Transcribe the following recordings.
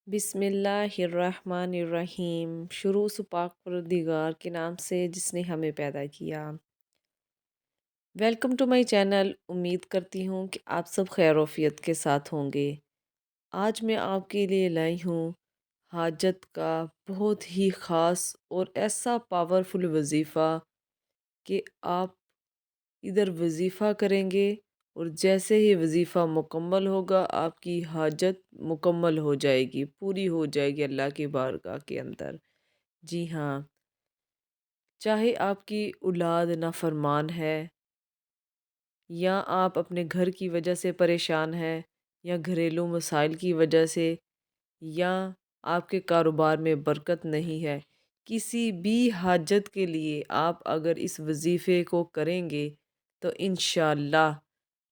बिस्मिल्लाहिर्रहमानिर्रहीम। शुरू से पाक परवरदिगार के नाम से जिसने हमें पैदा किया। Welcome to my channel. उम्मीद करती हूँ कि आप सब खैरोफियत के साथ होंगे। आज मैं आपके लिए लाई हूँ हाजत का बहुत ही ख़ास और ऐसा पावरफुल वज़ीफ़ा कि आप इधर वज़ीफ़ा करेंगे और जैसे ही वज़ीफ़ा मुकम्मल होगा आपकी हाजत मुकम्मल हो जाएगी, पूरी हो जाएगी अल्लाह की बारगाह के अंदर। जी हाँ, चाहे आपकी औलाद नाफरमान है या आप अपने घर की वजह से परेशान हैं या घरेलू मसाइल की वजह से या आपके कारोबार में बरकत नहीं है, किसी भी हाजत के लिए आप अगर इस वज़ीफ़े को करेंगे तो इंशाअल्लाह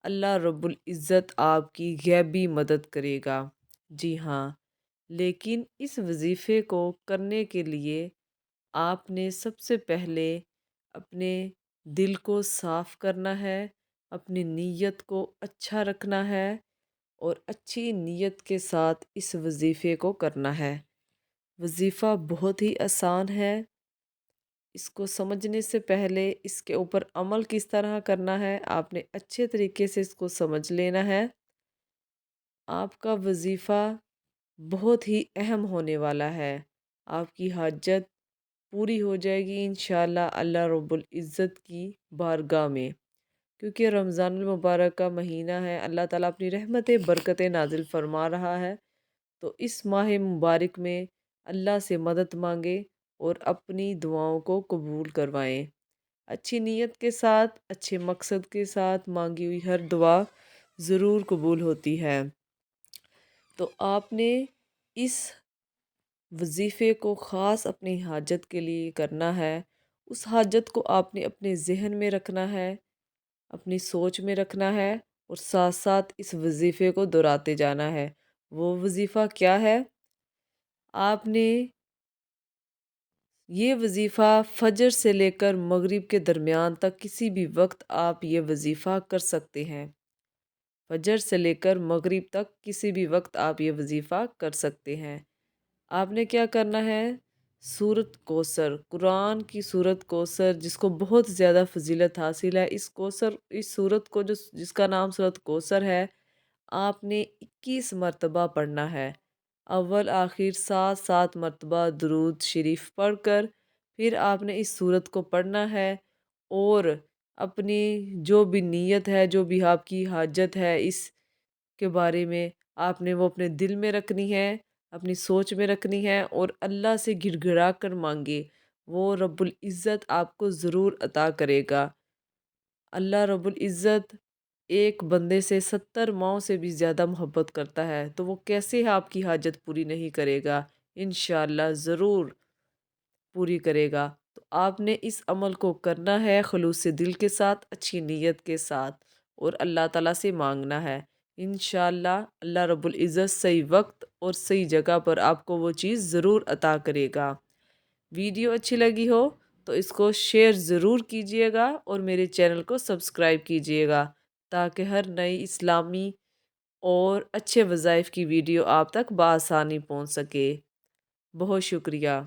अल्लाह रब्बुल इज़्ज़त आपकी गैबी मदद करेगा। जी हाँ, लेकिन इस वज़ीफ़े को करने के लिए आपने सबसे पहले अपने दिल को साफ़ करना है, अपनी नीयत को अच्छा रखना है और अच्छी नीयत के साथ इस वज़ीफ़े को करना है। वज़ीफ़ा बहुत ही आसान है। इसको समझने से पहले इसके ऊपर अमल किस तरह करना है आपने अच्छे तरीके से इसको समझ लेना है। आपका वज़ीफ़ा बहुत ही अहम होने वाला है। आपकी हाजत पूरी हो जाएगी इंशाअल्लाह अल्लाह रब्बुल इज़्ज़त की बारगाह में। क्योंकि रमज़ानुल मुबारक का महीना है, अल्लाह ताला अपनी रहमतें बरकतें नाज़िल फरमा रहा है। तो इस माह मुबारक में अल्लाह से मदद मांगे और अपनी दुआओं को कबूल करवाएं। अच्छी नीयत के साथ, अच्छे मकसद के साथ मांगी हुई हर दुआ ज़रूर कबूल होती है। तो आपने इस वज़ीफ़े को ख़ास अपनी हाजत के लिए करना है। उस हाजत को आपने अपने ज़हन में रखना है, अपनी सोच में रखना है और साथ साथ इस वज़ीफ़े को दोहराते जाना है। वो वज़ीफ़ा क्या है? आपने ये वज़ीफ़ा फ़जर से लेकर मगरिब के दरमियान तक किसी भी वक्त आप ये वज़ीफ़ा कर सकते हैं। फ़जर से लेकर मगरिब तक किसी भी वक्त आप ये वज़ीफ़ा कर सकते हैं। आपने क्या करना है? सूरत कौसर, कुरान की सूरत कौसर जिसको बहुत ज़्यादा फ़जीलत हासिल है, इस सूरत को जिसका नाम सूरत कौसर है, आपने 21 मरतबा पढ़ना है। अव्वल आखिर 7-7 मरतबा दुरूद शरीफ पढ़कर फिर आपने इस सूरत को पढ़ना है और अपनी जो भी नीयत है, जो भी आपकी हाजत है इस के बारे में आपने वो अपने दिल में रखनी है, अपनी सोच में रखनी है और अल्लाह से गिड़गिड़ा कर मांगे। वो रब्बुल इज़्ज़त आपको ज़रूर अता करेगा। अल्लाह रब्बुल इज़्ज़त एक बंदे से 70 माओं से भी ज़्यादा मोहब्बत करता है, तो वो कैसे आपकी हाजत पूरी नहीं करेगा? इंशाअल्लाह ज़रूर पूरी करेगा। तो आपने इस अमल को करना है ख़ुलूस दिल के साथ, अच्छी नीयत के साथ और अल्लाह ताला से मांगना है। इंशाअल्लाह अल्लाह रब्बुल इज़्ज़त सही वक्त और सही जगह पर आपको वो चीज़ ज़रूर अता करेगा। वीडियो अच्छी लगी हो तो इसको शेयर ज़रूर कीजिएगा और मेरे चैनल को सब्सक्राइब कीजिएगा ताकि हर नई इस्लामी और अच्छे वज़ाइफ की वीडियो आप तक बआसानी पहुंच सके। बहुत शुक्रिया।